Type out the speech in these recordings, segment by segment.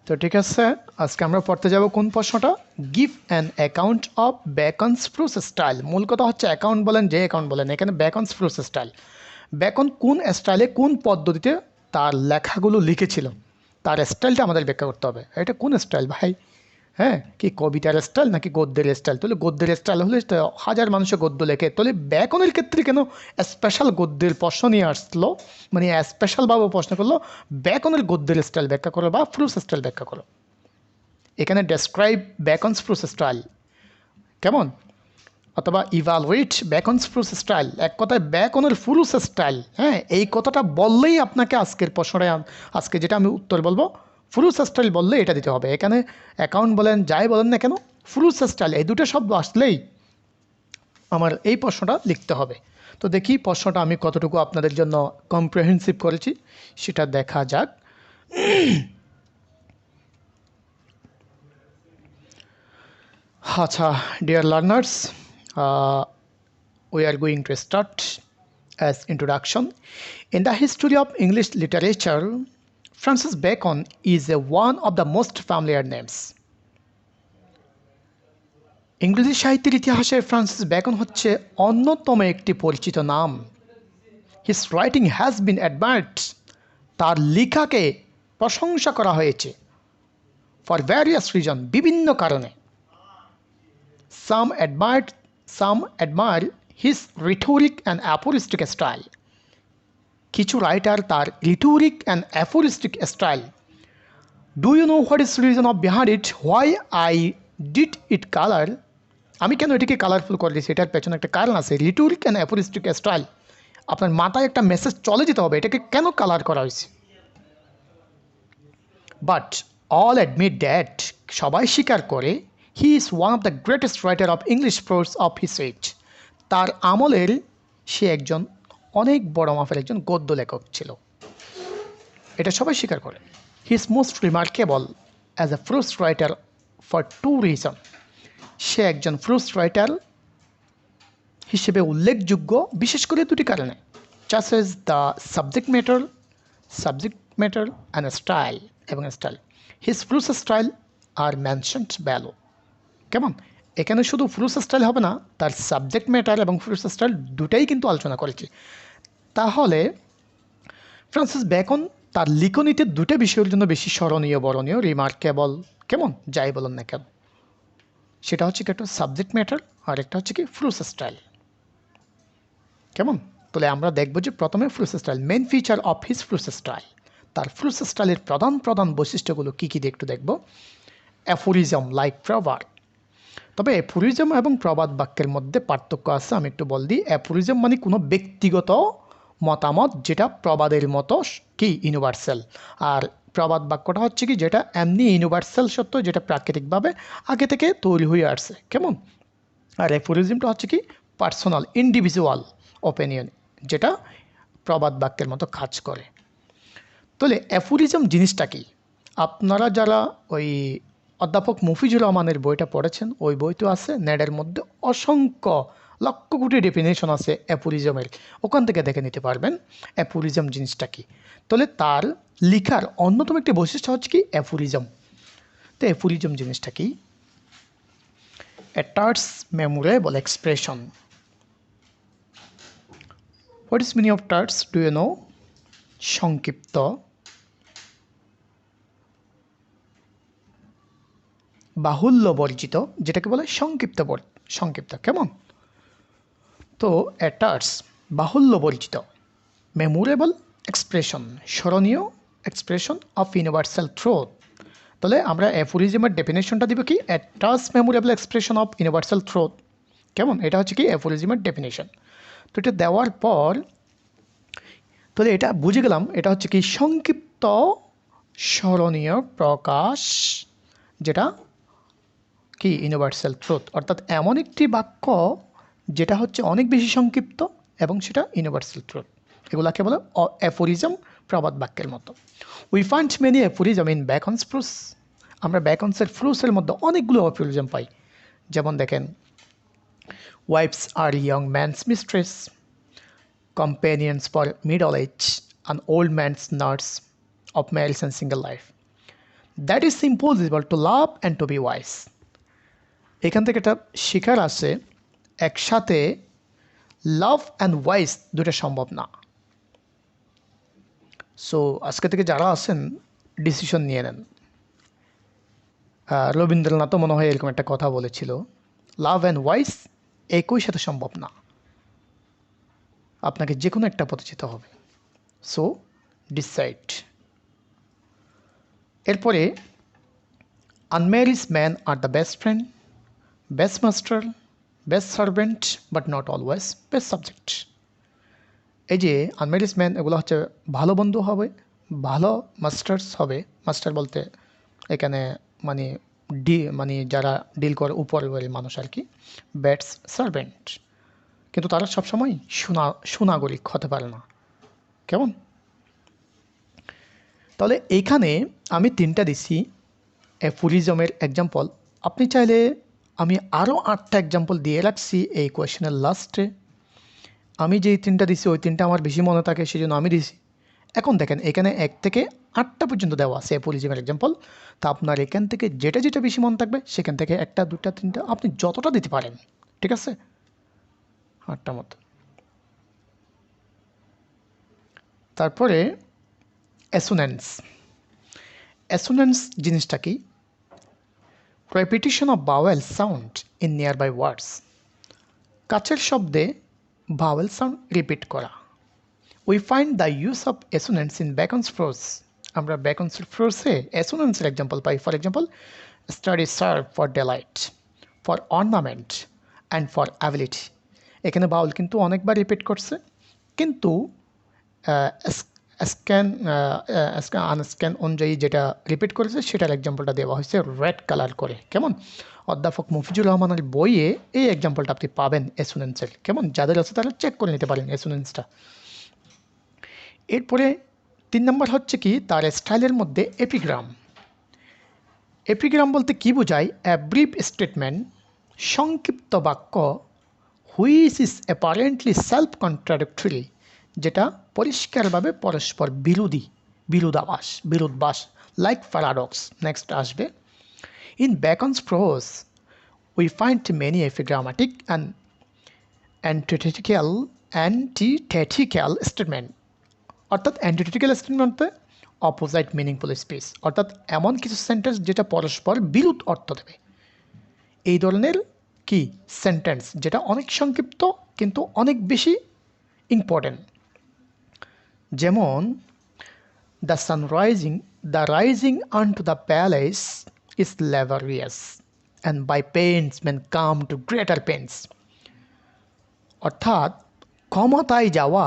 তো ঠিক আছে, আজকে আমরা পড়তে যাব কোন প্রশ্নটা, give an account of Bacon's prose style. মূল কথা হচ্ছে অ্যাকাউন্ট বলেন যে অ্যাকাউন্ট বলেন, এখানে বেকনস প্রুস স্টাইল, বেকন কোন স্টাইলে কোন পদ্ধতিতে তার লেখাগুলো লিখেছিল, তার স্টাইলটা আমাদের ব্যাখ্যা করতে হবে। এটা কোন স্টাইল ভাই? হ্যাঁ, কি কবিতার স্টাইল নাকি গদ্যের স্টাইল? তাহলে গদ্যের স্টাইল হলে হাজার মানুষের গদ্য লেখে, তাহলে ব্যাকরণের ক্ষেত্রে কেন স্পেশাল গদ্যের প্রশ্ন নিয়ে আসলো, মানে স্পেশালভাবে প্রশ্ন করলো ব্যাকরণের গদ্যের স্টাইল ব্যাখ্যা করো বা প্রুস স্টাইল ব্যাখ্যা করো। এখানে ডেসক্রাইব ব্যাকনস প্রুস স্টাইল, কেমন, অথবা ইভালুয়েট ব্যাকনস প্রুস স্টাইল, এক কথায় ব্যাকরণের প্রুস স্টাইল। হ্যাঁ, এই কথাটা বললেই আপনাকে আজকের প্রশ্নটা, আজকে যেটা আমি উত্তর বলবো, প্রুস স্টাইল বললে এটা দিতে হবে। এখানে অ্যাকাউন্ট বলেন যাই বলেন না কেন, প্রুস স্টাইল এই দুটো শব্দ আসলেই আমার এই প্রশ্নটা লিখতে হবে। তো দেখি প্রশ্নটা আমি কতটুকু আপনাদের জন্য কম্প্রিহেন্সিভ করেছি সেটা দেখা যাক। আচ্ছা, dear learners, we are going to start as introduction. In the history of English literature, Francis Bacon is one of the most familiar names. ইংরেজি সাহিত্যের ইতিহাসে ফ্রান্সিস বেকন হচ্ছে অন্যতম একটি পরিচিত নাম। His writing has been admired, তার লেখাকে প্রশংসা করা হয়েছে, ফর ভ্যারিয়াস রিজন, বিভিন্ন কারণে। Some admire his rhetoric and aphoristic style, কিছু রাইটার তার rhetoric and aphoristic style. Do you know what is reason of behind it, why I did it colour, আমি কেন এটিকে কালারফুল করে দিয়েছি, এটার পেছনে একটা কারণ আছে। রিটোরিক অ্যান্ড অ্যাফোরিস্টিক স্টাইল, আপনার মাথায় একটা মেসেজ চলে যেতে হবে এটাকে কেন কালার করা হয়েছে। বাট অল অ্যাডমিট দ্যাট, সবাই স্বীকার করে, he is one of the greatest writer of English prose of his age, তার আমলের সে একজন অনেক বড় মাপের একজন গদ্য লেখক ছিল, এটা সবাই স্বীকার করে। He is most remarkable as a prose writer for two reason, সে একজন প্রোজ রাইটার হিসেবে উল্লেখযোগ্য বিশেষ করে দুটি কারণে। Just as the subject matter and style, এবং style, his prose style are mentioned value. কেমন, এখানে শুধু প্রোজ স্টাইল হবে না, তার সাবজেক্ট ম্যাটার এবং প্রোজ স্টাইল দুটাই কিন্তু আলোচনা করেছি। তাহলে ফ্রান্সিস বেকন তার লিখনীতে দুটো বিষয়ের জন্য বেশি স্মরণীয়, বরণীয়, রিমার্কেবল, কেমন যাই বলুন না কেন, সেটা হচ্ছে কি একটা সাবজেক্ট ম্যাটার আর একটা হচ্ছে কি প্রোজ স্টাইল। কেমন, তাহলে আমরা দেখব যে প্রথমে prose style, main feature of his prose style, তার প্রোজ স্টাইলের প্রধান প্রধান বৈশিষ্ট্যগুলো কী কী একটু দেখব। অ্যাফোরিজম লাইক প্রবাদ, তবে অ্যাফোরিজম এবং প্রবাদ বাক্যের মধ্যে পার্থক্য আছে, আমি একটু বল দিই। অ্যাফোরিজম মানে কোনো ব্যক্তিগত মতামত যেটা প্রবাদের মতো কি ইউনিভার্সাল, আর প্রবাদ বাক্যটা হচ্ছে কি যেটা এমনি ইউনিভার্সাল সত্য, যেটা প্রাকৃতিকভাবে আগে থেকে তৈরি হয়ে আসছে। কেমন, আর অ্যাফোরিজমটা হচ্ছে কি পার্সোনাল ইন্ডিভিজুয়াল ওপিনিয়ন, যেটা প্রবাদ বাক্যের মতো কাজ করে। তাহলে অ্যাফোরিজম জিনিসটা কি, আপনারা যারা ওই অধ্যাপক মফিজুর রহমানের বইটা পড়েছেন, ওই বইটা আছে নেটের মধ্যে, অসংখ্য লক্ষ কোটি ডেফিনেশন আছে অ্যাফোরিজমের, ওখান থেকে দেখে নিতে পারবেন অ্যাফোরিজম জিনিসটা কি। তাহলে তার লেখার অন্যতম একটি বৈশিষ্ট্য হচ্ছে কি অ্যাফোরিজম। তো অ্যাফোরিজম জিনিসটা কি, a terse memorable expression. What is meaning of terse? Do you know? সংক্ষিপ্ত, বাহুল্য বর্জিত, যেটাকে বলে সংক্ষিপ্ত। কেমন, তো a terse বাহুল্য বর্জিত, মেমোরেবল এক্সপ্রেশন স্মরণীয় এক্সপ্রেশন অফ ইউনিভার্সাল ট্রুথ। তাহলে আমরা অ্যাফোরিজমের ডেফিনেশনটা দিব কি, a terse memorable expression of universal truth. কেমন, এটা হচ্ছে কি অ্যাফোরিজমের ডেফিনেশন। তো এটা দেওয়ার পর তাহলে এটা বুঝে গেলাম, এটা হচ্ছে কি সংক্ষিপ্ত স্মরণীয় প্রকাশ, যেটা কি ইউনিভার্সাল ট্রুথ, অর্থাৎ এমন একটি বাক্য যেটা হচ্ছে অনেক বেশি সংক্ষিপ্ত এবং সেটা ইউনিভার্সাল ট্রুথ, এগুলাকে বলে অ্যাফোরিজম, প্রবাদ বাক্যের মতো। We find many aphorism in Bacon's prose, আমরা ব্যাকনসের প্রুসের মধ্যে অনেকগুলো অ্যাফোরিজম পাই। যেমন দেখেন, wives are young men's mistress, companions for middle age, an old man's nurse of marriage and single life. That is impossible to love and to be wise. এখান থেকে একটা শিকার আছে, একসাথে লাভ অ্যান্ড ওয়াইস দুটো সম্ভব না। সো আজকে থেকে যারা আছেন ডিসিশন নিয়ে নেন। রবীন্দ্রনাথও মনে হয় এরকম একটা কথা বলেছিল, লাভ অ্যান্ড ওয়াইস একই সাথে সম্ভব না, আপনাকে যে কোনো একটা পথে যেতে হবে। So decide. এরপরে unmarried man are the best friend, best master, best servant, but not always best subject. এই যে আনম্যারিড ম্যান, এগুলো হচ্ছে ভালো বন্ধু হবে, ভালো মাস্টার্স হবে। মাস্টার বলতে এখানে মানে যারা ডিল করে উপরের মানুষ আর কি, বেস্ট সার্ভেন্ট, কিন্তু তারা সবসময় সুনাগরিক হতে পারে না। কেমন? তাহলে এইখানে আমি 3টা দিছি অ্যাফোরিজমের এক্সাম্পল। আপনি চাইলে আমি আরও 8টা এক্সাম্পল দিয়ে রাখছি এই কোয়েশনের লাস্টে। আমি যেই 3টা দিছি ওই 3টা আমার বেশি মনে থাকে, সেই জন্য আমি দিছি। এখন দেখেন এখানে 1 থেকে 8টা পর্যন্ত দেওয়া আছে অ্যাফোরিজমের এক্সাম্পল। তা আপনার এখান থেকে যেটা যেটা বেশি মনে থাকবে সেখান থেকে 1টা 2টা 3টা আপনি যতটা দিতে পারেন, ঠিক আছে? 8টা মতো। তারপরে অ্যাসোনেন্স। অ্যাসোনেন্স জিনিসটা কি? Repetition of vowel sound in nearby words. কাছের শব্দে ভাওয়েল সাউন্ড রিপিট করা। We find the use of assonance in Bacon's prose. আমরা ব্যাকন্স ফ্রোজে অ্যাসোনেন্সের এক্সাম্পল পাই। For example, study serve for delight, for ornament and for ability. এখানে vowel কিন্তু অনেকবার রিপিট করছে, কিন্তু আনস্ক্যান অনুযায়ী যেটা রিপিট করেছে সেটার এক্সাম্পলটা দেওয়া হয়েছে রেড কালার করে। কেমন? অধ্যাপক মফিজুর রহমানের বইয়ে এই এক্সাম্পলটা আপনি পাবেন অ্যাসোনেন্সের। কেমন? যাদের আছে তারা চেক করে নিতে পারেন অ্যাসোনেন্সটা। এরপরে 3 নম্বর হচ্ছে কি, তার স্টাইলের মধ্যে এপিগ্রাম। এপিগ্রাম বলতে কি বোঝায়? এ ব্রিফ স্টেটমেন্ট, সংক্ষিপ্ত বাক্য, which is apparently self contradictory, যেটা পরিষ্কারভাবে পরস্পর বিরোধাভাস, লাইক প্যারাডক্স। নেক্সট আসবে। In Bacon's prose we find many epigrammatic and antithetical statement. অর্থাৎ antithetical statement opposite meaningful space, অর্থাৎ এমন কিছু সেন্টেন্স যেটা পরস্পর বিরোধ অর্থ দেবে। এই ধরনের কি সেন্টেন্স যেটা অনেক সংক্ষিপ্ত কিন্তু অনেক বেশি ইম্পর্টেন্ট। যেমন the rising unto the palace is laborious and by pains men come to greater pains। অর্থাৎ ক্ষমতায় যাওয়া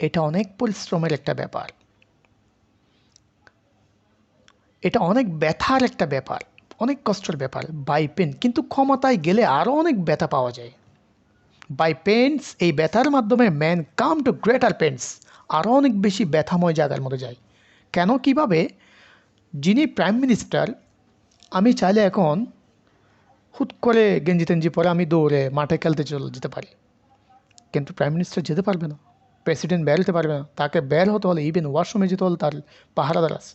এটা অনেক পরিশ্রমের একটা ব্যাপার, এটা অনেক ব্যথার একটা ব্যাপার, অনেক কষ্টের ব্যাপার। বাই পেন, কিন্তু ক্ষমতায় গেলে আরও অনেক ব্যথা পাওয়া যায়। বাই পেন্স, এই ব্যথার মাধ্যমে man come to greater pains, আরও অনেক বেশি ব্যথাময় জায়গার মধ্যে যায়। কেন? কিভাবে? যিনি প্রাইম মিনিস্টার, আমি চাইলে এখন হুট করে গেঞ্জি টেঞ্জি পরে আমি দৌড়ে মাঠে খেলতে চলে যেতে পারি, কিন্তু প্রাইম মিনিস্টার যেতে পারবে না, প্রেসিডেন্ট বের হতে পারবে না। তাকে বের হতে হলে ইভেন ওয়াশরুমে যেতে হলে তার পাহারাদার আছে।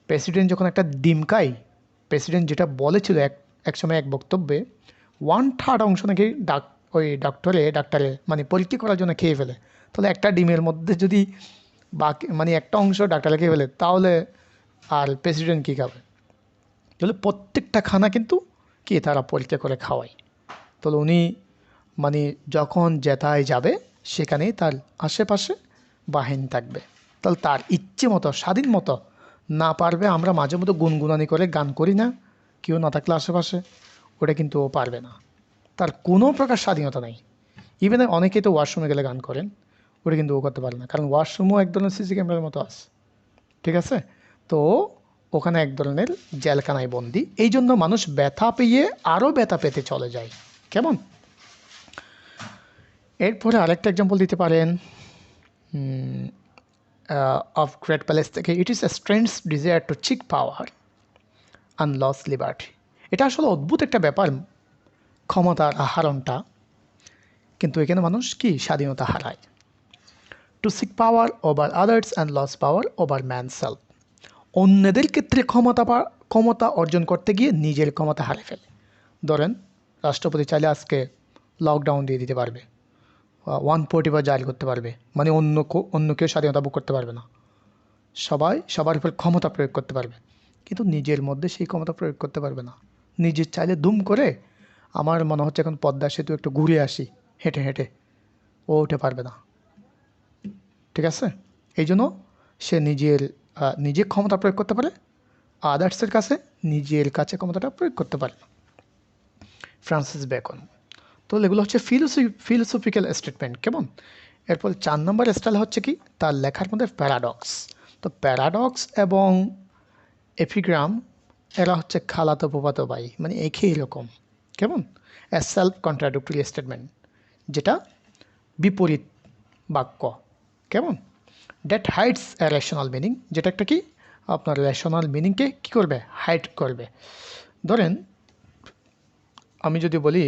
প্রেসিডেন্ট যখন একটা ডিম খায়, প্রেসিডেন্ট যেটা বলেছিল এক সময় এক বক্তব্যে, 1/3 অংশ নাকি ওই ডাক্তারে মানে পরীক্ষা করার জন্য খেয়ে ফেলে। তাহলে একটা ডিমের মধ্যে যদি বাকি একটা অংশ ডাক্তারে খেয়ে ফেলে, তাহলে আর প্রেসিডেন্ট কী খাবে? তাহলে প্রত্যেকটা খানা কিন্তু কি তারা পরীক্ষা করে খাওয়ায়। তাহলে উনি যখন যেথায় যাবে সেখানেই তার আশেপাশে বাহিনী থাকবে। তাহলে তার ইচ্ছে মতো, স্বাধীন মতো না পারবে। আমরা মাঝে মতো গুনগুনানি করে গান করি না, কেউ না থাকলে আশেপাশে, ওটা কিন্তু ও পারবে না। তার কোনো প্রকার স্বাধীনতা নেই। ইভেন অনেকেই তো ওয়াশরুমে গেলে গান করেন, ওটা কিন্তু ও করতে পারে না, কারণ ওয়াশরুমও এক ধরনের সিসি ক্যামেরার মতো আছে, ঠিক আছে? তো ওখানে এক ধরনের জেলখানায় বন্দি। এই জন্য মানুষ ব্যথা পেয়ে আরও ব্যথা পেতে চলে যায়। কেমন? এরপরে আরেকটা এক্সাম্পল দিতে পারেন অফ গ্রেট প্যালেস থেকে, it is a strange desire to seek power and lose liberty. এটা আসলে অদ্ভুত একটা ব্যাপার, ক্ষমতার আহরণটা, কিন্তু এখানে মানুষ কি স্বাধীনতা হারায়। To seek power over others and lose power over man self. অন্যদের ক্ষেত্রে ক্ষমতা অর্জন করতে গিয়ে নিজের ক্ষমতা হারিয়ে ফেলে। ধরেন রাষ্ট্রপতি চাইলে আজকে লকডাউন দিয়ে দিতে পারবে, 145 জারি করতে পারবে, মানে অন্য কেউ স্বাধীনতা ভোগ করতে পারবে না, সবাই সবার উপর ক্ষমতা প্রয়োগ করতে পারবে, কিন্তু নিজের মধ্যে সেই ক্ষমতা প্রয়োগ করতে পারবে না। নিজের চাইলে দুম করে আমার মনে হচ্ছে এখন পদ্মা সেতু একটু ঘুরে আসি হেঁটে হেঁটে, ও উঠে পারবে না। ঠিক আছে, এই জন্য সে নিজে ক্ষমতা প্রয়োগ করতে পারে, আদার্সের কাছে নিজের কাছে ক্ষমতাটা প্রয়োগ করতে পারে না। Francis Bacon. তো এগুলো হচ্ছে ফিলোসফিক্যাল স্টেটমেন্ট, কেমন। এরপর 4 নম্বর স্টাইল হচ্ছে কি তার লেখার মধ্যে প্যারাডক্স। তো প্যারাডক্স এবং এপিগ্রাম এরা হচ্ছে খালাতো ফুফাতো ভাই, মানে একই রকম, কেমন। এ সেলফ কন্ট্রাডিক্টরি স্টেটমেন্ট, যেটা বিপরীত বাক্য, কেমন। That hides a rational meaning, যেটা একটা কি আপনার রেশনাল মিনিংকে কী করবে, হাইড করবে। ধরেন আমি যদি বলি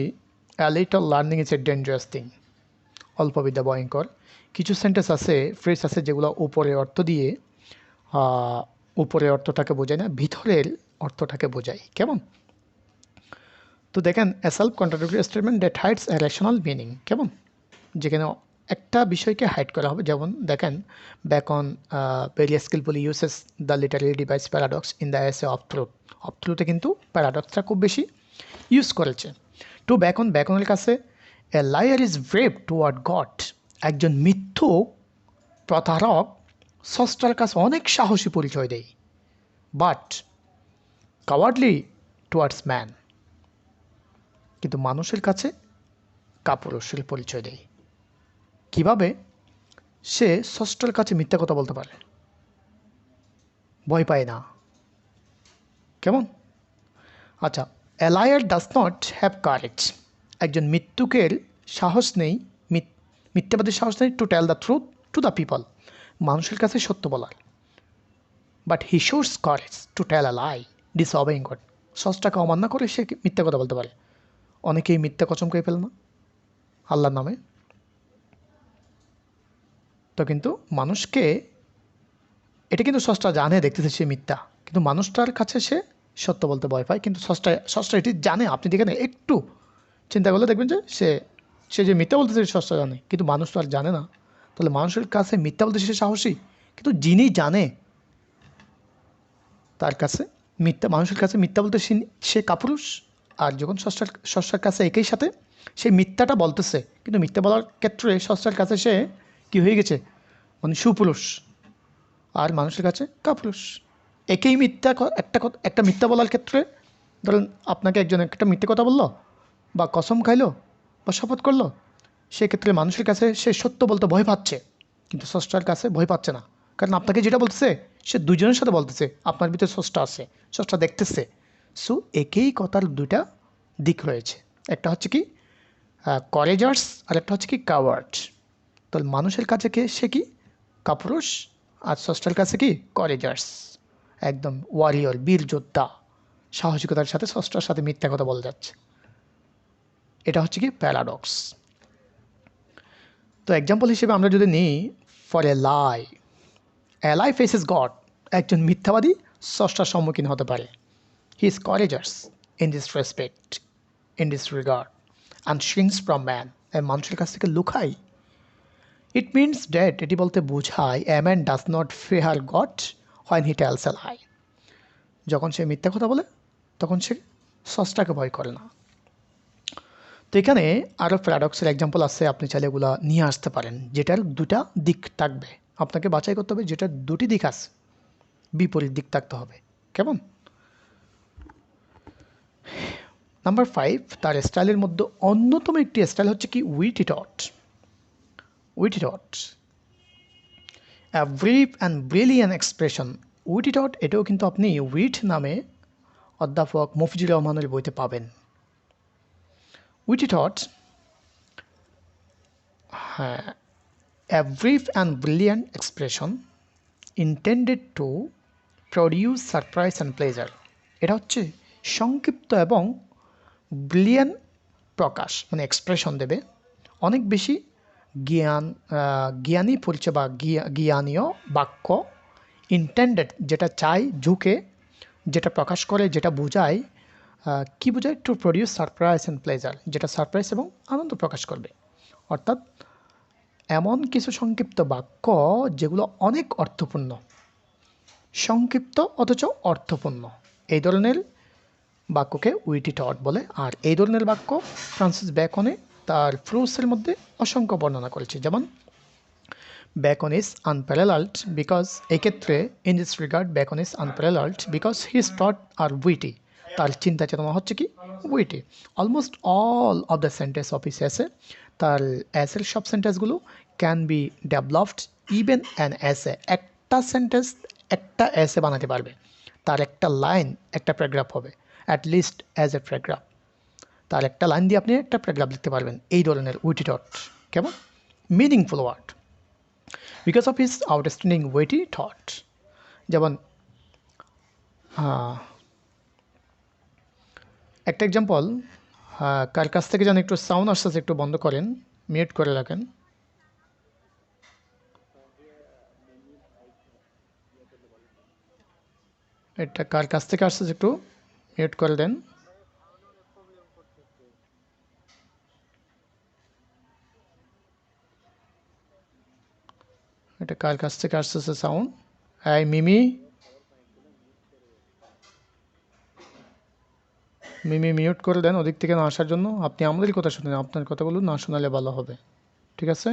a little learning is a dangerous thing, অল্প বিদ্যা ভয়ঙ্কর। কিছু সেন্টেন্স আছে, ফ্রেজ আছে যেগুলো উপরের অর্থ দিয়ে উপরের অর্থটাকে বোঝায় না, ভিতরের অর্থটাকে বোঝায়, কেমন। তো দেখেন a self contradictory statement that hides a rational meaning, কেমন, যেখানে একটা বিষয়কে হাইড করা হবে। যেমন দেখেন Bacon very skilfully uses the literary device paradox in the essay of truth. Of ট্রুথে কিন্তু প্যারাডক্সটা খুব বেশি ইউজ করেছে। টু বেকনের কাছে a liar is brave toward God, একজন মিথ্যুক প্রতারক স্রষ্টার কাছে অনেক সাহসী পরিচয় দেয়, বাট কাওয়ার্ডলি টুয়ার্ডস ম্যান, কিন্তু মানুষের কাছে কাপুরুষের পরিচয় দেয়। কিভাবে সে স্রষ্টার কাছে মিথ্যা কথা বলতে পারে, ভয় পায় না, কেমন। আচ্ছা, a liar does not have courage, একজন মৃত্যুকের সাহস নেই, মিথ্যাবাদীর সাহস নেই to tell the truth to the people, মানুষের কাছে সত্য বলার, but he shows courage to tell a lie disobeying God, স্রষ্টাকে অমান্য করে সে মিথ্যা কথা বলতে পারে। অনেকেই মিথ্যা কসম করে ফেলে না আল্লাহর নামে। তো কিন্তু মানুষকে এটা কিন্তু স্রষ্টা জানে, দেখতেছে সে মিথ্যা, কিন্তু মানুষটার কাছে সে সত্য বলতে ভয় পায়, কিন্তু স্রষ্টা এটি জানে। আপনি দেখেন একটু চিন্তা করলে দেখবেন যে সে যে মিথ্যা বলতেছে স্রষ্টা জানে, কিন্তু মানুষ তো আর জানে না। তাহলে মানুষের কাছে মিথ্যা বলতে সে সাহসী, কিন্তু যিনি জানে তার কাছে মানুষের কাছে মিথ্যা বলতে সে কাপুরুষ। আর যখন স্রষ্টার কাছে একই সাথে সে মিথ্যাটা বলতেছে, কিন্তু মিথ্যা বলার ক্ষেত্রে স্রষ্টার কাছে সে কি হয়ে গেছে, মানে সুপুরুষ, আর মানুষের কাছে কাপুরুষ। একই একটা মিথ্যা বলার ক্ষেত্রে, ধরেন আপনাকে একজন একটা মিথ্যে কথা বললো বা কসম খাইলো বা শপথ করলো, সেক্ষেত্রে মানুষের কাছে সে সত্য বলতে ভয় পাচ্ছে, কিন্তু স্রষ্টার কাছে ভয় পাচ্ছে না, কারণ আপনাকে যেটা বলতেছে সে দুজনের সাথে বলতেছে, আপনার ভিতরে স্রষ্টা আছে, স্রষ্টা দেখতেছে। সো একই কথার দুইটা দিক রয়েছে, একটা হচ্ছে কি করেজার্স আর একটা হচ্ছে কি কাওয়ার্ড। তাহলে মানুষের কাছে সে কি কাপুরুষ, আর স্রষ্টার কাছে কি করেজার্স, একদম ওয়ারিয়র, বীর যোদ্ধা, সাহসিকতার সাথে স্রষ্টার সাথে মিথ্যা কথা বলা যাচ্ছে। এটা হচ্ছে কি প্যারাডক্স। তো এক্সাম্পল হিসেবে আমরা যদি নিই, for a lie faces God, একজন মিথ্যাবাদী স্রষ্টার সম্মুখীন হতে পারে। He is courageous in this respect, in this regard, and shrinks from man, মানুষের কাছ থেকে লুকাই। ইট মিনস ড্যাট, এটি বলতে বোঝায় a man does not fear God when he tells a lie, যখন সে মিথ্যা কথা বলে তখন সে স্রষ্টাকে ভয় করে না। তো এখানে আরও প্যারাডক্সের এক্সাম্পল আছে, আপনি চাইলে এগুলো নিয়ে আসতে পারেন, যেটার দুটা দিক থাকবে, আপনাকে বাছাই করতে হবে যেটার দুটি দিক আছে, বিপরীত দিক থাকতে হবে, কেমন। নাম্বার 5, তার স্টাইলের মধ্যে অন্যতম একটি স্টাইল হচ্ছে কি witty thought, a brief and brilliant expression। Witty thought, এটাও কিন্তু আপনি উইট নামে অধ্যাপক মফিজুর রহমানের বইতে পাবেন। উইটি টট, হ্যাঁ, a brief and brilliant expression intended to produce surprise and pleasure। এটা হচ্ছে সংক্ষিপ্ত এবং ব্রিলিয়ান্ট প্রকাশ, মানে এক্সপ্রেশন দেবে, অনেক বেশি জ্ঞানী পরিচয় বা জ্ঞানীয় বাক্য ইন্টেন্ডেড যেটা চায়, ঝুঁকে, যেটা প্রকাশ করে, যেটা বোঝায়, কি বোঝায়? To produce surprise and pleasure, যেটা সারপ্রাইজ এবং আনন্দ প্রকাশ করবে। অর্থাৎ এমন কিছু সংক্ষিপ্ত বাক্য যেগুলো অনেক অর্থপূর্ণ, সংক্ষিপ্ত অথচ অর্থপূর্ণ, এই ধরনের বাক্যকে উইটি থট বলে। আর এই ধরনের বাক্য ফ্রান্সিস ব্যাকনে তার প্রুসের মধ্যে অসংখ্য বর্ণনা করেছে। যেমন Bacon is unparalleled because এক্ষেত্রে in this regard Bacon is unparalleled because his thought are witty, তার চিন্তা চেতনা হচ্ছে কি witty. Almost all of the sentence of his essay, তার এসের সব সেন্টেন্সগুলো can be developed even an essay, একটা সেন্টেন্স একটা এসে বানাতে পারবে, তার একটা লাইন একটা প্যারাগ্রাফ হবে, at least as a paragraph, তার একটা লাইন দিয়ে আপনি একটা প্যারাগ্রাফ লিখতে পারবেন। এই ধরনের উইটি থট কেমন meaningful word because of his outstanding witty thought. যেমন একটা এক্সাম্পল, কার কাছ থেকে যেন একটু সাউন্ড আসছে, একটু বন্ধ করেন, মিউট করে রাখেন। এটা কার কাছ থেকে আসছে একটু মিউট করে দেন। এটা কার কাছ থেকে আসছে সাউন্ড? এই মিমি, মিমি মিউট করে দেন ওদিক থেকে না আসার জন্য। আপনি আমাদের কথা শুনেন, আপনার কথাগুলো না শোনালে ভালো হবে, ঠিক আছে?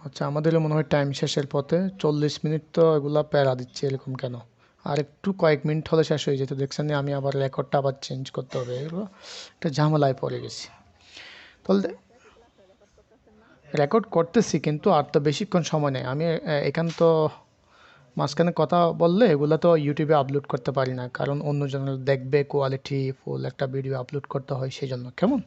আচ্ছা, আমাদেরও মনে হয় টাইম শেষের পথে, 40 মিনিট তো এগুলা প্যারা দিচ্ছে এরকম কেন? আর একটু কয়েক মিনিট হলে শেষ হয়ে যেত, দেখছেন না? আমি আবার রেকর্ডটা আবার চেঞ্জ করতে হবে, এগুলো একটা ঝামেলায় পড়ে গেছি। তাহলে রেকর্ড করতেছি কিন্তু আর তো বেশিক্ষণ সময় নেই। আমি এখান তো মাঝখানে কথা বললে এগুলো তো ইউটিউবে আপলোড করতে পারি না, কারণ অন্যজন দেখবে, কোয়ালিটি ফুল একটা ভিডিও আপলোড করতে হয়, সেই জন্য। কেমন?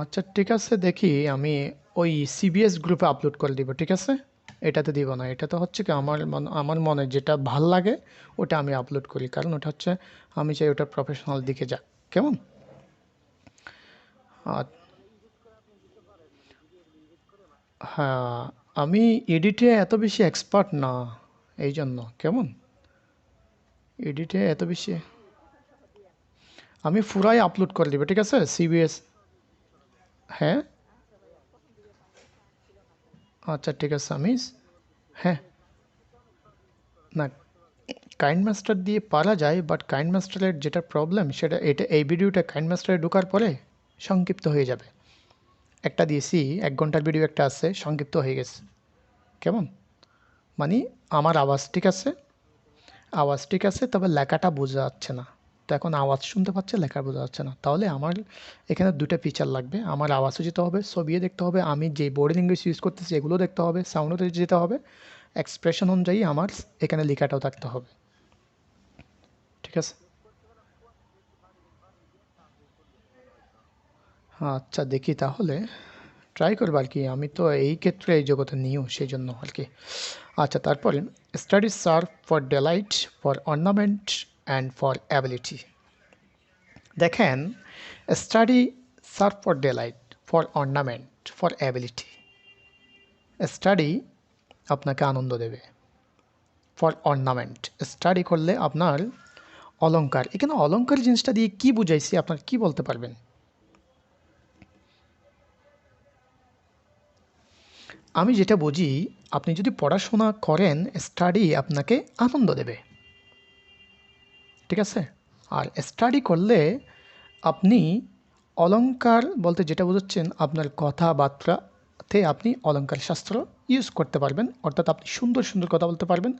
আচ্ছা ঠিক আছে, দেখি আমি ওই সিবিএস গ্রুপে আপলোড করে দিব, ঠিক আছে? এটাতে দিব না, এটা তো হচ্ছে কি আমার মনে যেটা ভাল লাগে ওটা আমি আপলোড করি, কারণ ওটা হচ্ছে আমি চাই ওটা প্রফেশনাল দিকে যাক। কেমন? হ্যাঁ, আমি এডিটে এত বেশি এক্সপার্ট না, এই জন্য। কেমন? এডিটে এত বেশি আমি পুরাই আপলোড করে দিব, ঠিক আছে? সিবিএস। হ্যাঁ, আচ্ছা ঠিক আছে, আমি হ্যাঁ, না, কাইন্ড মাস্টার দিয়ে পারা যায়, বাট কাইন্ড মাস্টারের যেটা প্রবলেম সেটা এই ভিডিওটা কাইন্ড মাস্টারে ঢোকার পরে সংক্ষিপ্ত হয়ে যাবে। একটা দিয়েছি 1 ঘন্টার ভিডিও, একটা আছে সংক্ষিপ্ত হয়ে গেছে। কেমন? মানে আমার আওয়াজ ঠিক আছে, আওয়াজ ঠিক আছে, তবে লেখাটা বোঝা যাচ্ছে না। তো এখন আওয়াজ শুনতে পাচ্ছে, লেখা বোঝা যাচ্ছে না, তাহলে আমার এখানে 2টা ফিচার লাগবে। আমার আওয়াজও যেতে হবে, ছবিও দেখতে হবে, আমি যে বডি ল্যাঙ্গুয়েজ ইউজ করতেছি এগুলো দেখতে হবে, সাউন্ডও যেতে হবে, এক্সপ্রেশন অনুযায়ী আমার এখানে লেখাটাও থাকতে হবে, ঠিক আছে? আচ্ছা দেখি তাহলে, ট্রাই করবো আর কি। আমি তো এই ক্ষেত্রে এই জগতে নিও, সেই জন্য আর কি। আচ্ছা, তারপরে studies serve for delight, for ornament and for ability. দেখেন, study serve for delight, for ornament, for ability. Study আপনাকে আনন্দ দেবে, ফর অর্নামেন্ট, স্টাডি করলে আপনার অলংকার। এখানে অলংকার জিনিসটা দিয়ে কি বুঝাইছি, আপনার কি বলতে পারবেন? আমি যেটা বুঝি, আপনি যদি পড়াশোনা করেন, স্টাডি আপনাকে আনন্দ দেবে, ঠিক আছে? আর স্টাডি করলে আপনি অলংকার বলতে যেটা বোঝাচ্ছেন, আপনার কথাবার্তাতে আপনি অলংকার শাস্ত্র ইউজ করতে পারবেন, অর্থাৎ আপনি সুন্দর সুন্দর কথা বলতে পারবেন,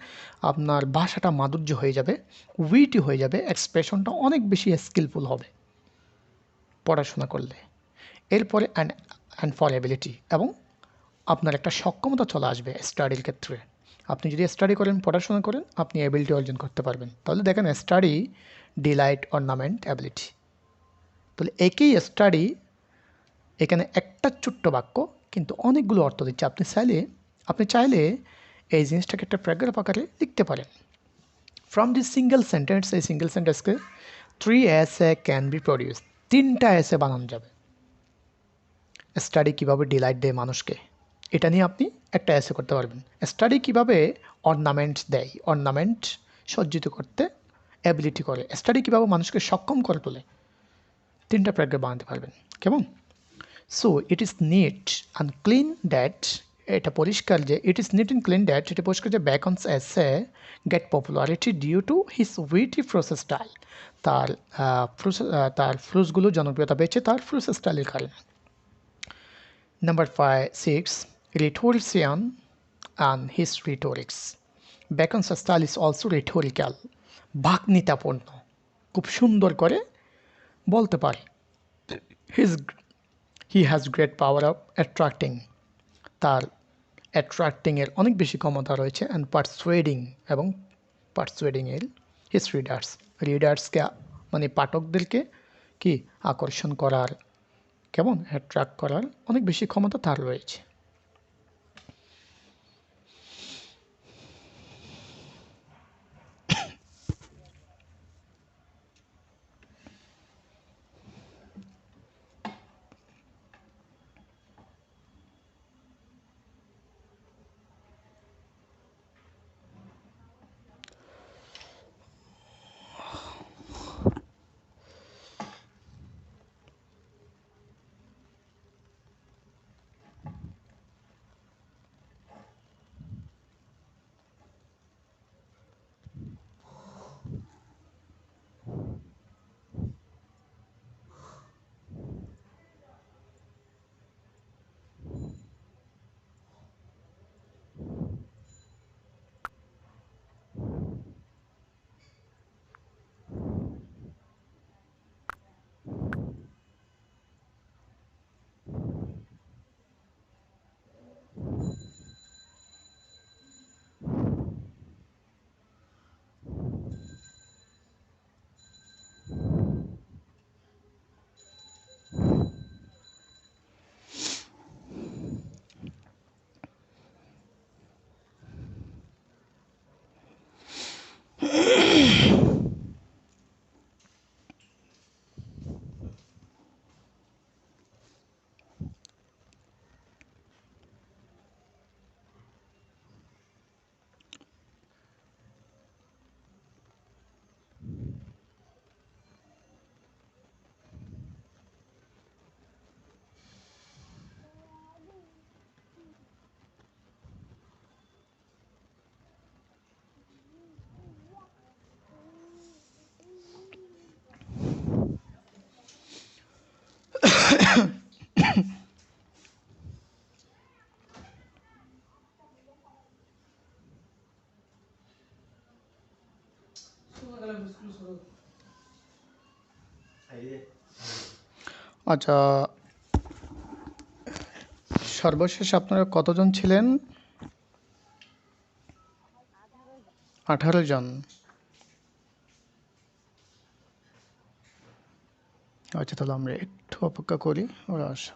আপনার ভাষাটা মাধুর্য হয়ে যাবে, উইটি হয়ে যাবে, এক্সপ্রেশনটা অনেক বেশি স্কিলফুল হবে পড়াশোনা করলে। এরপরে অ্যান্ড ফর অ্যাবিলিটি, এবং আপনার একটা সক্ষমতা চলে আসবে স্টাডির ক্ষেত্রে। আপনি যদি স্টাডি করেন, পড়াশোনা করেন, আপনি অ্যাবিলিটি অর্জন করতে পারবেন। তাহলে দেখেন, স্টাডি, ডিলাইট, অর্নামেন্ট, অ্যাবিলিটি। তাহলে একই স্টাডি, এখানে একটা ছোট্ট বাক্য কিন্তু অনেকগুলো অর্থ দিচ্ছে। আপনি চাইলে এই জিনিসটাকে একটা প্যারাগ্রাফ আকারে লিখতে পারেন। ফ্রম দিস সিঙ্গেল সেন্টেন্স, এই সিঙ্গেল সেন্টেন্সকে 3 essay ক্যান বি প্রডিউসড। 3টা এসে বানানো যাবে। স্টাডি কিভাবে ডিলাইট দেয় মানুষকে, এটা নিয়ে আপনি একটা এসে করতে পারবেন। স্টাডি কিভাবে অর্নামেন্টস দেয়, অর্নামেন্ট সজ্জিত করতে অ্যাবিলিটি করে, স্টাডি কিভাবে মানুষকে সক্ষম করে তোলে, 3টা প্যারাগ্রাফ বানাতে পারবেন। কেমন? So it is neat and clean that, এটা পরিষ্কার যে it is neat and clean that, এটা পরিষ্কার যে Bacon's essay get popularity due to his witty prose style, তার তার ফ্রুজগুলো জনপ্রিয়তা পেয়েছে তার ফ্রুজ স্টাইলের কারণে। Number 6, rhetorician and his rhetorics. Bacon's style is also rhetorical, বাগ্মিতাপূর্ণ, খুব সুন্দর করে বলতে পারে। He has great power of attracting, তার অ্যাট্রাক্টিং এর অনেক বেশি ক্ষমতা রয়েছে, অ্যান্ড পারসুয়েডিং এবং পারসুয়েডিং এর হিজ রিডার্সকে মানে পাঠকদেরকে কি আকর্ষণ করার, কেমন অ্যাট্রাক্ট করার অনেক বেশি ক্ষমতা তার রয়েছে। আচ্ছা, সর্বশেষ আপনারা কতজন ছিলেন? 18 জন। আচ্ছা, তাহলে আমরা একটু অপেক্ষা করি ওরা আসা।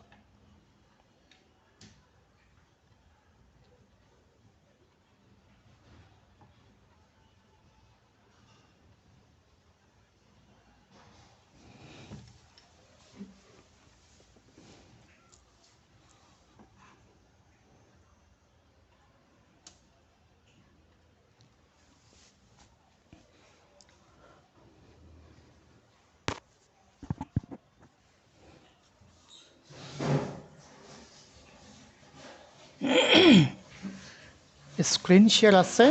স্ক্রিন শেয়ার আছে?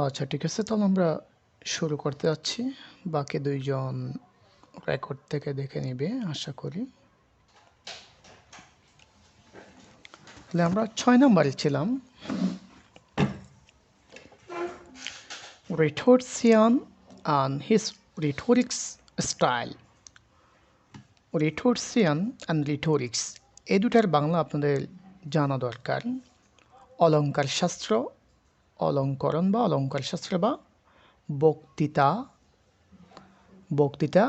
আচ্ছা, ঠিক আছে, তাহলে আমরা শুরু করতে যাচ্ছি। বাকি 2 জন রেকর্ড থেকে দেখে নেবে আশা করি। তাহলে আমরা 6 নম্বরে ছিলাম। Rhetorician and his rhetorics style, rhetorician and rhetorics, এই দুটার বাংলা আপনাদের জানা দরকার। অলঙ্কার শাস্ত্র, অলঙ্করণ বা অলঙ্কার শাস্ত্র বা বক্তৃতা, বক্তৃতা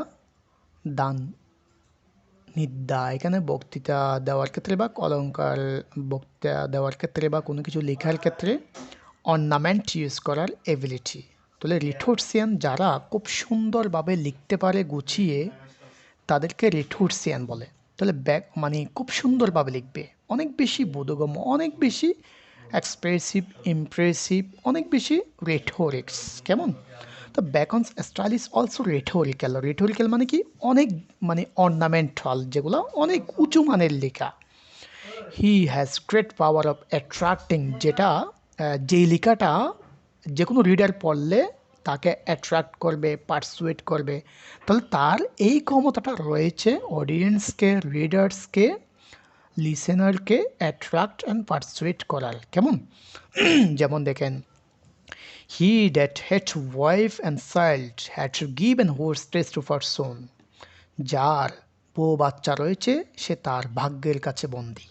দান নিদ্রা। এখানে বক্তৃতা দেওয়ার ক্ষেত্রে বা অলঙ্কার বক্তৃতা দেওয়ার ক্ষেত্রে বা কোনো কিছু লেখার ক্ষেত্রে অর্নামেন্ট ইউজ করার এবিলিটি। তাহলে রিটোর্সিয়ান যারা খুব সুন্দরভাবে লিখতে পারে গুছিয়ে, তাদেরকে রিটোর্সিয়ান বলে। তাহলে মানে খুব সুন্দরভাবে লিখবে, অনেক বেশি বোধগম্য, অনেক বেশি এক্সপ্রেসিভ, ইমপ্রেসিভ, অনেক বেশি রেটোরিক্স। কেমন? তো ব্যাকনস style is also rhetorical. Rhetorical মানে কি? অনেক মানে অর্নামেন্টাল, যেগুলো অনেক উঁচু মানের লেখা। He has great power of attracting, যেটা যেই লেখাটা যে কোনো রিডার পড়লে তাকে অ্যাট্রাক্ট করবে, পারসুয়েট করবে। তাহলে তার এই ক্ষমতাটা রয়েছে অডিয়েন্সকে, রিডার্সকে, লিসেনারকে অ্যাট্রাক্ট অ্যান্ড পারসুয়েট করার। কেমন? যেমন দেখেন, he that had wife and child had to give an হোর্স test two person, যার বউ বাচ্চা রয়েছে সে তার ভাগ্যের কাছে বন্দী।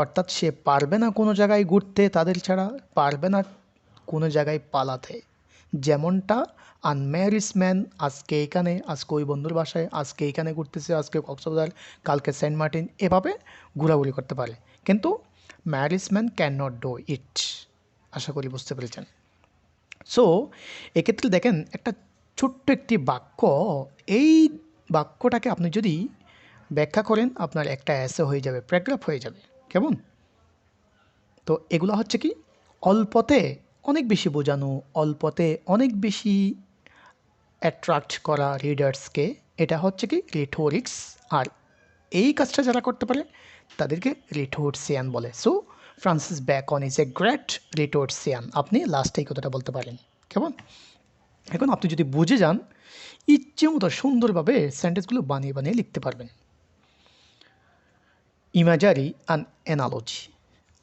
অর্থাৎ সে পারবে না কোনো জায়গায় ঘুরতে তাদের ছাড়া, পারবে না কোনো জায়গায় পালাতে। যেমনটা আনম্যারিড ম্যান আজকে এখানে, আজকে ওই বন্ধুর বাসায়, আজকে এখানে ঘুরতেছে, আজকে কক্সবাজার, কালকে সেন্ট মার্টিন, এভাবে ঘোরাঘুরি করতে পারে। কিন্তু married man can not do it. আশা করি বুঝতে পেরেছেন। সো এক্ষেত্রে দেখেন, একটা ছোট্ট একটি বাক্য, এই বাক্যটাকে আপনি যদি ব্যাখ্যা করেন, আপনার একটা এসে হয়ে যাবে, প্যারাগ্রাফ হয়ে যাবে। কেমন? তো এগুলো হচ্ছে কি, অল্পতে অনেক বেশি বোঝানো, অল্পতে অনেক বেশি অ্যাট্রাক্ট করা রিডার্সকে, এটা হচ্ছে কি রিটোরিক্স। আর এই কাজটা যারা করতে পারে তাদেরকে রিটোর্সিয়ান বলে। So Francis Bacon is a great rhetorician. আপনি লাস্টে এই কথাটা বলতে পারেন। কেমন? এখন আপনি যদি বুঝে যান, ইচ্ছে মতো সুন্দরভাবে সেন্টেন্সগুলো বানিয়ে বানিয়ে লিখতে পারবেন। ইমাজারি অ্যান্ড অ্যানালজি,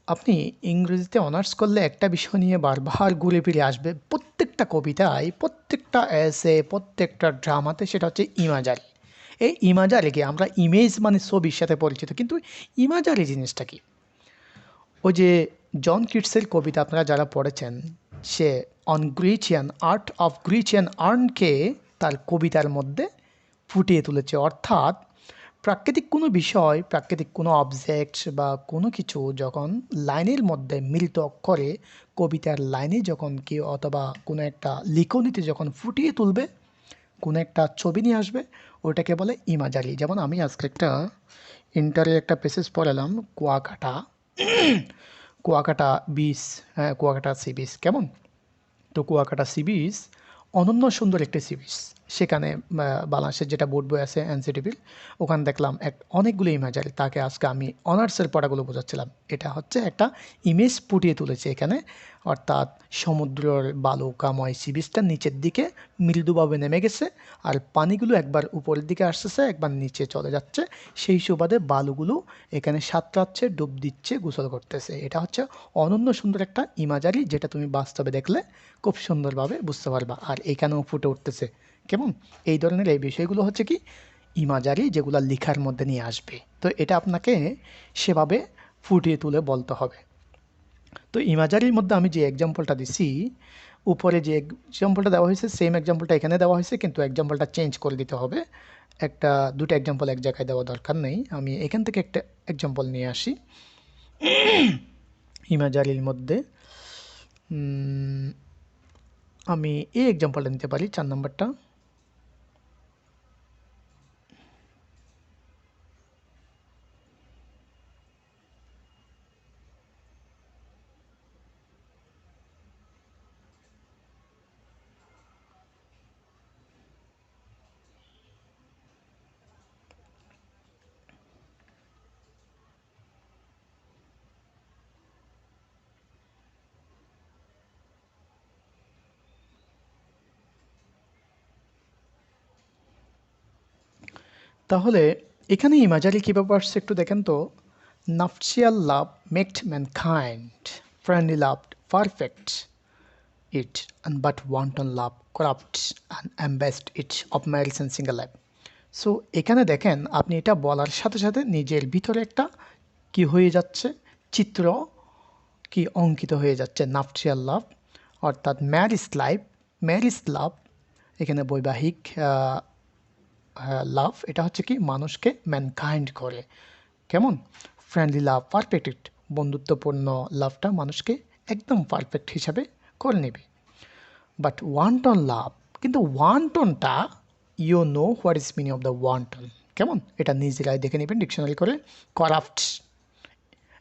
আপনি ইংরেজিতে অনার্স করলে একটা বিষয় নিয়ে বারবার ঘুরে ফিরে আসবে প্রত্যেকটা কবিতায়, প্রত্যেকটা এসে, প্রত্যেকটা ড্রামাতে, সেটা হচ্ছে ইমাজারি। এই ইমাজারিকে আমরা ইমেজ মানে ছবির সাথে পরিচিত, কিন্তু ইমাজারি জিনিসটা কি? ওই যে জন কিটসের কবিতা আপনারা যারা পড়েছেন, সে অন গ্রিচিয়ান, আর্ট অফ গ্রিচিয়ান আর্নকে তার কবিতার মধ্যে ফুটিয়ে তুলেছে। অর্থাৎ প্রাকৃতিক কোনো বিষয়, প্রাকৃতিক কোনো অবজেক্ট বা কোনো কিছু যখন লাইনের মধ্যে মিলিত অক্ষরে কবিতার লাইনে যখন কেউ অথবা কোনো একটা লিখনিতে যখন ফুটিয়ে তুলবে, কোনো একটা ছবি নিয়ে আসবে, ওটাকে বলে ইমাজারি। যেমন আমি আজকে একটা ইন্টারে একটা পেসেজ পড়ালাম, কুয়াকাটা, কুয়াকাটা বিচ, হ্যাঁ কুয়াকাটা সি বিচ। কেমন? তো কুয়াকাটা সি বিচ অনন্য সুন্দর একটি সি বিচ। সেখানে বাংলাদেশের যেটা বোর্ড বই আছে এনসিটিভির, ওখানে দেখলাম অনেকগুলো ইমেজারি। তাকে আজকে আমি অনার্সের পড়াগুলো বোঝাচ্ছিলাম। এটা হচ্ছে একটা ইমেজ ফুটিয়ে তুলেছে এখানে। অর্থাৎ সমুদ্রের বালুকাময় সি বিচটা নিচের দিকে মৃদুভাবে নেমে গেছে, আর পানিগুলো একবার উপরের দিকে আসতেছে, একবার নিচে চলে যাচ্ছে। সেই সুবাদে বালুগুলো এখানে সাঁতরাচ্ছে, ডুব দিচ্ছে, গোসল করতেছে। এটা হচ্ছে অনন্য সুন্দর একটা ইমাজারি, যেটা তুমি বাস্তবে দেখলে খুব সুন্দরভাবে বুঝতে পারবা। আর এখানেও ফুটে উঠতেছে। কেমন? এই ধরনের এই বিষয়গুলো হচ্ছে কি ইমাজারি, যেগুলো লেখার মধ্যে নিয়ে আসবে। তো এটা আপনাকে সেভাবে ফুটিয়ে তুলে বলতে হবে। তো ইমাজারির মধ্যে আমি যে এক্সাম্পলটা দিছি, উপরে যে এক্সাম্পলটা দেওয়া হয়েছে সেম এক্সাম্পলটা এখানে দেওয়া হয়েছে, কিন্তু এক্সাম্পলটা চেঞ্জ করে দিতে হবে। একটা দুটো এক্সাম্পল এক জায়গায় দেওয়া দরকার নেই। আমি এখান থেকে একটা এক্সাম্পল নিয়ে আসি ইমাজারির মধ্যে। আমি এই এক্সাম্পলটা নিতে পারি, 4 নম্বরটা। তাহলে এখানে ইমাজারি কীভাবে আসছে একটু দেখেন তো। Nuptial love maketh mankind, friendly love perfect, it, and but wanton love corrupts and embeds it of marriage and single life. So এখানে দেখেন আপনি এটা বলার সাথে সাথে নিজের ভিতরে একটা কি হয়ে যাচ্ছে চিত্র কি অঙ্কিত হয়ে যাচ্ছে নাফট্রিয়াল লাভ অর্থাৎ ম্যারিজ লাভ এখানে বৈবাহিক লাভ এটা হচ্ছে কি মানুষকে ম্যানকাইন্ড করে কেমন ফ্রেন্ডলি লাভ পারফেক্ট বন্ধুত্বপূর্ণ লাভটা মানুষকে একদম পারফেক্ট হিসাবে করে নেবে বাট ওয়ান্টন লাভ কিন্তু ওয়ান্টনটা you know what is meaning of the wanton কেমন এটা নিজেরাই দেখে নেবেন ডিকশনারি করে করাপ্ট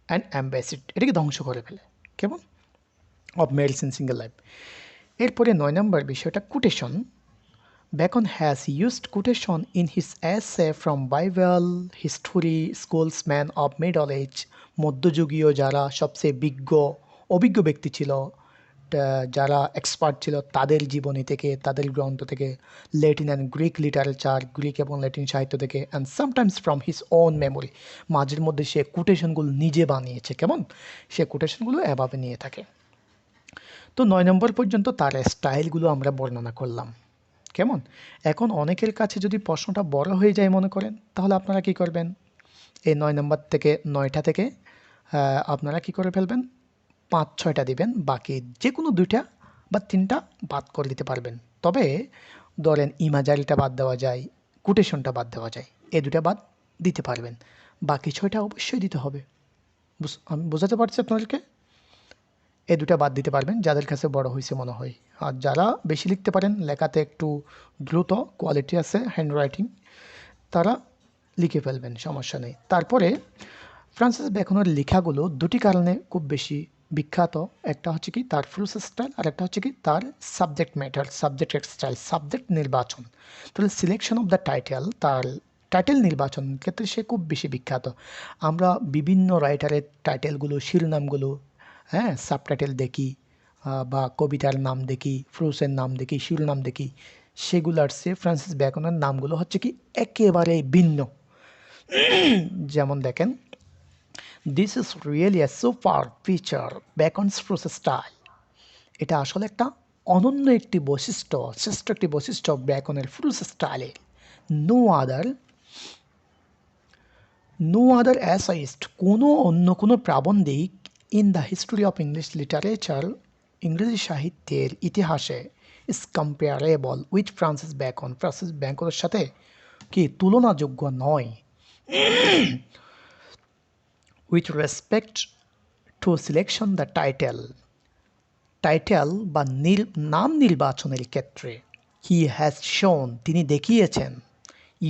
অ্যান্ড অ্যাম্বাসিড এটাকে ধ্বংস করে ফেলে কেমন of marriage in single life এরপরে 9 নম্বর বিষয়টা quotation Bacon has used quotation in his essay from Bible, history, schoolsmen of middle age, মধ্যযুগীয় যারা সবচেয়ে অভিজ্ঞ ব্যক্তি ছিল যারা এক্সপার্ট ছিল তাদের জীবনী থেকে তাদের গ্রন্থ থেকে Latin and Greek literature Greek এবং ল্যাটিন সাহিত্য থেকে and sometimes from his own memory মাঝের মধ্যে সে কোটেশনগুলো নিজে বানিয়েছে কেমন সে কোটেশনগুলো এভাবে নিয়ে থাকে তো 9 নম্বর পর্যন্ত তার স্টাইলগুলো আমরা বর্ণনা করলাম কেমন এখন অনেকের কাছে যদি প্রশ্নটা বড় হয়ে যায় মনে করেন তাহলে আপনারা কি করবেন এই 9 নম্বর থেকে 9টা থেকে আপনারা কি করে ফেলবেন 5-6টা দিবেন বাকি যে কোনো 2টা বা 3টা বাদ করে দিতে পারবেন তবে ধরেন ইমাজারিটা বাদ দেওয়া যায় কোটেশনটা বাদ দেওয়া যায় এই 2টা বাদ দিতে পারবেন বাকি 6টা অবশ্যই দিতে হবে আমি বোঝাতে পারছি আপনাদেরকে এই 2টা বাদ দিতে পারবেন যাদের কাছে বড় হয়েছে মনে হয় আর যারা বেশি লিখতে পারেন লেখাতে একটু দ্রুত কোয়ালিটি আছে হ্যান্ডরাইটিং তারা লিখে ফেলবেন সমস্যা নেই তারপরে ফ্রান্সিস বেকনের লেখাগুলো দুটি কারণে খুব বেশি বিখ্যাত একটা হচ্ছে কি তার ফ্রুস স্টাইল আর একটা হচ্ছে কি তার subject matter subject style subject নির্বাচন তাহলে সিলেকশন অফ দ্য টাইটেল তার টাইটেল নির্বাচন ক্ষেত্রে সে খুব বেশি বিখ্যাত আমরা বিভিন্ন রাইটারের টাইটেলগুলো শিরোনামগুলো হ্যাঁ সাবটাইটেল দেখি বা কবিতার নাম দেখি ফ্রুসের নাম দেখি শিরোনাম দেখি সেগুলার চেয়ে ফ্রান্সিস বেকনের নামগুলো হচ্ছে কি একেবারে ভিন্ন যেমন দেখেন this is really a super feature Bacon's prose style এটা আসলে একটা অনন্য একটি বৈশিষ্ট্য শ্রেষ্ঠ একটি বৈশিষ্ট্য বেকনের ফ্রুস স্টাইলের নো আদার অ্যাসাইস্ট অন্য কোনো প্রাবন্ধিক in the history of English literature ইংরেজি সাহিত্যের ইতিহাসে ইজ কম্পেয়ারেবল উইথ ফ্রান্সিস বেকনের সাথে কি তুলনাযোগ্য নয় with respect to selection the title বা নাম নির্বাচনের ক্ষেত্রে হি হ্যাজ শোন তিনি দেখিয়েছেন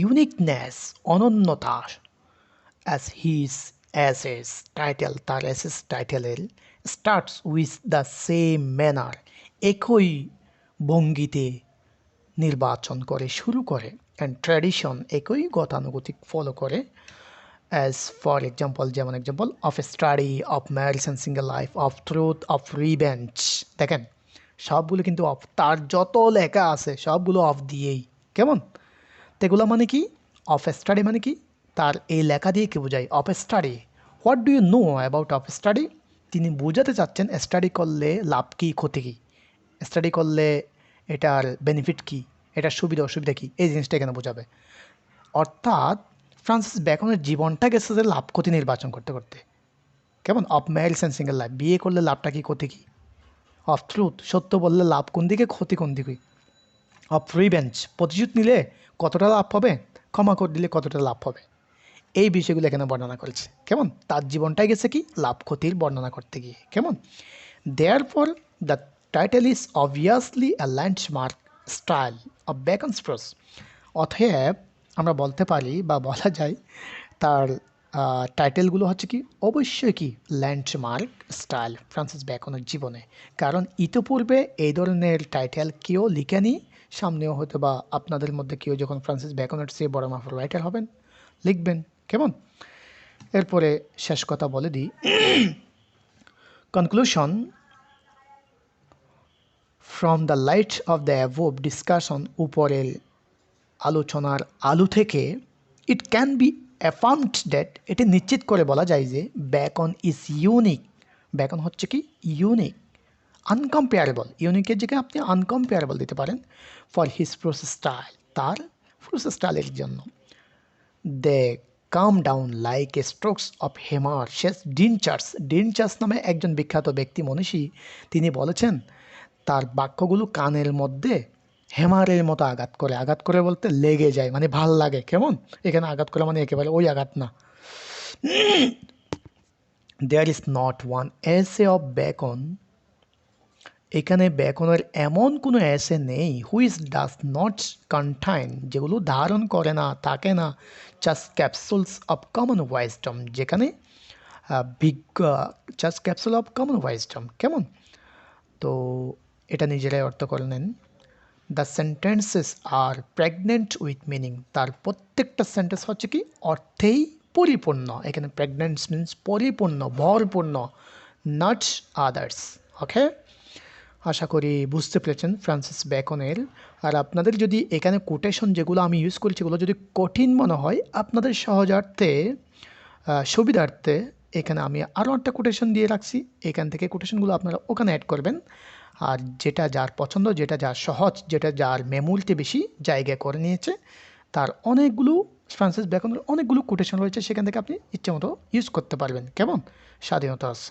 ইউনিকনেস অনন্যতা অ্যাজ হিজ অ্যাসেস টাইটেল তার অ্যাসেস টাইটেলের starts with the same manner একই ভঙ্গিতে নির্বাচন করে শুরু করে অ্যান্ড ট্র্যাডিশন একই গতানুগতিক ফলো করে অ্যাজ ফর এক্সাম্পল যেমন example of study of marriage and single life of truth of revenge দেখেন সবগুলো কিন্তু অফ তার যত লেখা আছে সবগুলো অফ দিয়েই কেমন এগুলো মানে কি অফ স্টাডি মানে কি তার এই লেখা দিয়ে কি বোঝায় of study what do you know about of study তিনি বোঝাতে চাচ্ছেন স্টাডি করলে লাভ কী ক্ষতি কী স্টাডি করলে এটার বেনিফিট কী এটার সুবিধা অসুবিধা কী এই জিনিসটা এখানে বোঝাবে অর্থাৎ ফ্রান্সিস বেকনের জীবনটা গেছে যে লাভ ক্ষতি নির্বাচন করতে করতে কেমন of marriage and single life বিয়ে করলে লাভটা কী ক্ষতি কী অফ ট্রুথ সত্য বললে লাভ কোন দিকে ক্ষতি কোন দিকে অফ রিভেঞ্জ প্রতিশোধ নিলে কতটা লাভ হবে ক্ষমা করে দিলে কতটা লাভ হবে এই বিষয়গুলো এখানে বর্ণনা করেছে কেমন তার জীবনটাই গেছে কি লাভ ক্ষতির বর্ণনা করতে গিয়ে কেমন therefore the title is obviously a landmark style of Bacon's prose অতএব আমরা বলতে পারি বা বলা যায় তার টাইটেলগুলো হচ্ছে কি অবশ্যই কি ল্যান্ডমার্ক স্টাইল ফ্রান্সিস বেকনের জীবনে কারণ ইতিপূর্বে এই ধরনের টাইটেল কেউ লিখেনি সামনেও হয়তো বা আপনাদের মধ্যে কেউ যখন ফ্রান্সিস বেকনের চেয়ে বড় মাফের রাইটার হবেন লিখবেন কেমন এরপরে শেষ কথা বলে দিই conclusion from the light off the above discussion উপরের আলোচনার আলো থেকে ইট ক্যান বি অ্যাফার্মড দ্যাট এটি নিশ্চিত করে বলা যায় যে বেকন ইজ ইউনিক বেকন হচ্ছে কি ইউনিক আনকম্পেয়ারেবল, ইউনিকের জায়গায় আপনি আনকম্পেয়ারেবল দিতে পারেন। ফর হিজ প্রোস স্টাইল, তার প্রোস স্টাইলের জন্য। They come down like a strokes of hammer, শেষ ডিনচার্স নামে একজন বিখ্যাত ব্যক্তি মনীষী, তিনি বলেছেন তার বাক্যগুলো কানের মধ্যে হেমারের মতো আঘাত করে বলতে লেগে যায়, মানে ভাল লাগে। কেমন, এখানে আঘাত করে মানে একেবারে ওই আঘাত না। There is not one essay of Bacon, এখানে ব্যাকনের এমন কোনো এসে নেই হুইচ ডাজ নট কন্টাইন, যেগুলো ধারণ করে না, থাকে না, just capsules of common wisdom, যেখানে just capsule of common wisdom. কেমন, তো এটা নিজেরাই অর্থ করে নেন। The sentences are pregnant with meaning, তার প্রত্যেকটা সেন্টেন্স হচ্ছে কি অর্থেই পরিপূর্ণ। এখানে প্রেগনেন্ট মিনস পরিপূর্ণ, ভরপূর্ণ, নট আদার্স। ওকে, আশা করি বুঝতে পেরেছেন ফ্রান্সিস ব্যাকনের। আর আপনাদের যদি এখানে কোটেশন যেগুলো আমি ইউজ করছি এগুলো যদি কঠিন মনে হয়, আপনাদের সহজার্থে সুবিধার্থে এখানে আমি আরও একটা কোটেশন দিয়ে রাখছি, এখান থেকে কোটেশনগুলো আপনারা ওখানে অ্যাড করবেন। আর যেটা যার পছন্দ, যেটা যার সহজ, যেটা যার মেমোরিতে বেশি জায়গা করে নিয়েছে, তার অনেকগুলো ফ্রান্সিস ব্যাকনের অনেকগুলো কোটেশন রয়েছে, সেখান থেকে আপনি ইচ্ছে মতো ইউজ করতে পারবেন। কেমন, স্বাধীনতা আছে।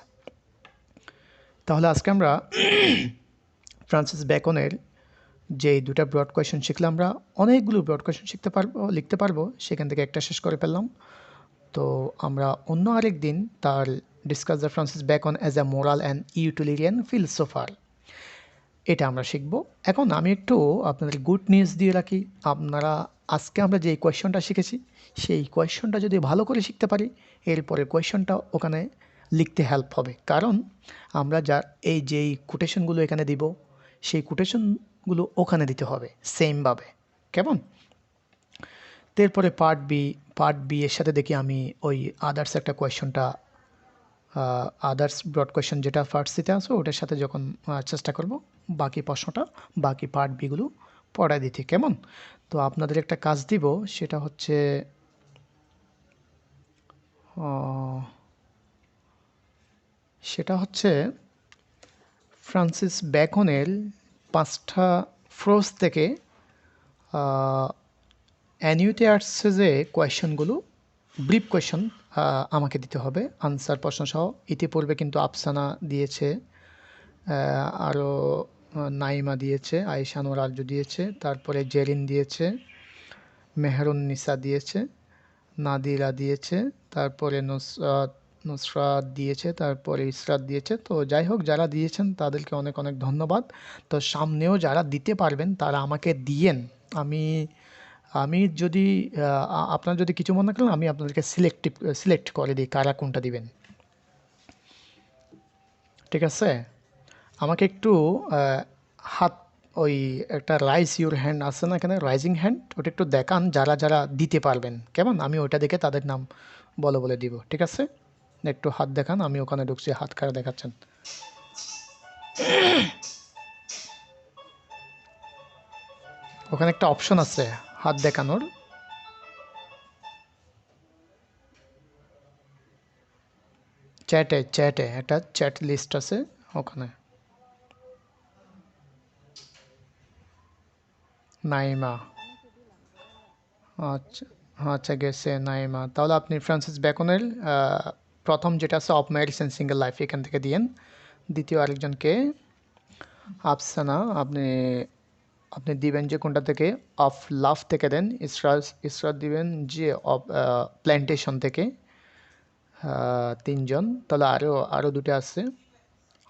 তাহলে আজকে আমরা ফ্রান্সিস ব্যাকনের যে দুটা ব্রড কোয়েশ্চেন শিখলাম, আমরা অনেকগুলো ব্রড কোয়েশ্চেন লিখতে পারবো, সেখান থেকে একটা শেষ করে ফেললাম। তো আমরা অন্য আরেক দিন তার discuss the Francis Bacon as a moral and utilitarian philosopher, এটা আমরা শিখব। এখন আমি একটু আপনাদের গুড নিউজ দিয়ে রাখি, আপনারা আজকে আমরা যে কোয়েশ্চনটা শিখেছি সেই কোয়েশ্চনটা যদি ভালো করে শিখতে পারি, এরপরে কোয়েশ্চনটা ওখানে লিখতে হেল্প হবে। কারণ আমরা এই যেই কোটেশনগুলো এখানে দিব, সেই কোটেশনগুলো ওখানে দিতে হবে সেমভাবে। কেমন, এরপরে পার্ট বি এর সাথে দেখি আমি ওই আদার্স একটা কোয়েশ্চনটা, আদার্স ব্রড কোয়েশ্চেন যেটা ফার্স্টে আসবে ওটার সাথে যখন চেষ্টা করব বাকি প্রশ্নটা, বাকি পার্ট বিগুলো পড়ায় দিতে। কেমন, তো আপনাদের একটা কাজ দিব, সেটা হচ্ছে ফ্রান্সিস ব্যাকনের 5টা ফ্রোজ থেকে অ্যানিউটেয়ার্সে যে কোয়েশ্চনগুলো, ব্রিফ কোয়েশ্চন আমাকে দিতে হবে আনসার প্রশ্ন সহ। ইতিপূর্বে কিন্তু আফসানা দিয়েছে, আরও নাইমা দিয়েছে, আয়েশা নোর আরজু দিয়েছে, তারপরে জেরিন দিয়েছে, মেহরুন নিসা দিয়েছে, নাদিরা দিয়েছে, তারপরে নুসরাত দিয়েছে, তারপরে ইসরাত দিয়েছে। তো যাই হোক, যারা দিয়েছেন তাদেরকে অনেক অনেক ধন্যবাদ। তো সামনেও যারা দিতে পারবেন তারা আমাকে দিয়েন। আমি যদি আপনারা যদি কিছু মনে করেন, আমি আপনাদেরকে সিলেক্ট করে দিই কারা কোনটা দিবেন। ঠিক আছে, আমাকে একটু হাত, ওই একটা রাইজ ইউর হ্যান্ড আছে না এখানে, রাইজিং হ্যান্ড, ওটা একটু দেখান যারা যারা দিতে পারবেন। কেমন, আমি ওইটা দেখে তাদের নাম বলে দিব। ঠিক আছে, একটু হাত দেখান, আমি ওখানে ঢুকছি, হাত কারা দেখাচ্ছেন। ওখানে একটা অপশন আছে হাত দেখানোর, চ্যাটে একটা চ্যাট লিস্ট আছে ওখানে। নাইমা, আচ্ছা আচ্ছা, গেছে নাইমা। তাহলে আপনি ফ্রান্সিস ব্যাকনের প্রথম যেটা আছে of marriage and single life, এখান থেকে দিয়েন। দ্বিতীয় আরেকজনকে আফসানা, আপনি দিবেন যে কোনটা থেকে, অফ লাভ থেকে দেন। ইসরাত দিবেন যে অফ প্ল্যান্টেশন থেকে। 3জন, তাহলে আরও দুটো আছে,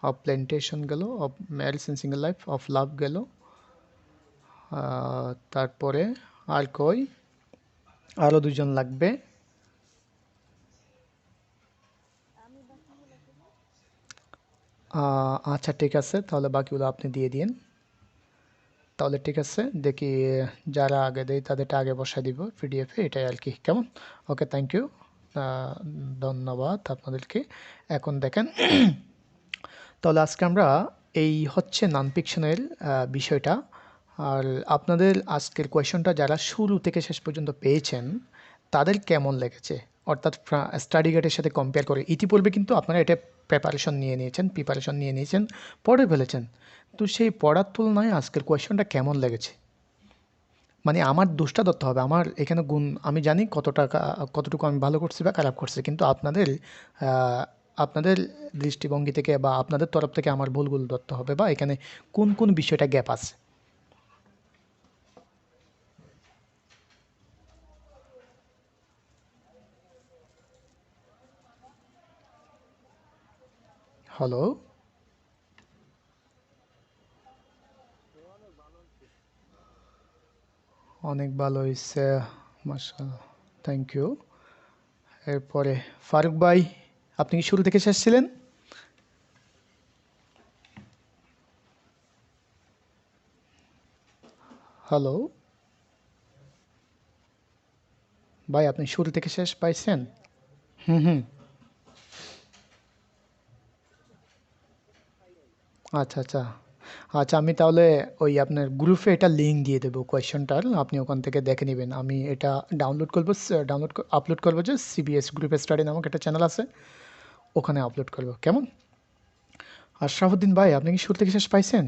অফ প্ল্যান্টেশন গেল, of marriage and single life, of love গেল, তারপরে আর কই, আরও 2জন লাগবে। আচ্ছা ঠিক আছে, তাহলে বাকিগুলো আপনি দিয়ে দিন। তাহলে ঠিক আছে, দেখি যারা আগে দেয় তাদেরটা আগে বসাই দিব পিডিএফে, এটাই আর কি। কেমন, ওকে, থ্যাংক ইউ, ধন্যবাদ আপনাদেরকে। এখন দেখেন, তাহলে আজকে আমরা এই হচ্ছে নন ফিকশনের বিষয়টা। আর আপনাদের আজকের কোয়েশনটা যারা শুরু থেকে শেষ পর্যন্ত পেয়েছেন তাদের কেমন লেগেছে, অর্থাৎ স্টাডি গাইডের সাথে কম্পেয়ার করে। ইতিপূর্বে কিন্তু আপনারা এটা প্রিপারেশন নিয়ে নিয়েছেন, পড়ে ফেলেছেন। তো সেই পড়ার তুলনায় আজকের কোয়েশ্চনটা কেমন লেগেছে? মানে আমার দোষটা ধরতে হবে, আমার এখানে গুণ, আমি জানি কতটুকু আমি ভালো করছি বা খারাপ করছি, কিন্তু আপনাদের দৃষ্টিভঙ্গি থেকে বা আপনাদের তরফ থেকে আমার ভুলগুলো ধরতে হবে, বা এখানে কোন কোন বিষয়টা গ্যাপ আছে। হ্যালো, অনেক ভালো হয়েছে, মাশাআল্লাহ, থ্যাংক ইউ। এরপরে ফারুক ভাই, আপনি কি শুরু থেকে শেষ ছিলেন? হ্যালো ভাই, আপনি শুরু থেকে শেষ পাইছেন? হুম হুম। আচ্ছা আচ্ছা। আচ্ছা, আমি তাহলে ওই আপনার গ্রুপে এটা লিঙ্ক দিয়ে দেবো কোয়েশ্চনটার, আপনি ওখান থেকে দেখে নেবেন। আমি এটা আপলোড করবো যে সিবিএস গ্রুপ স্টাডি নামক একটা চ্যানেল আছে, ওখানে আপলোড করবো, কেমন? আশরাফুদ্দিন ভাই, আপনি কি শুরু থেকে শেষ পাইছেন?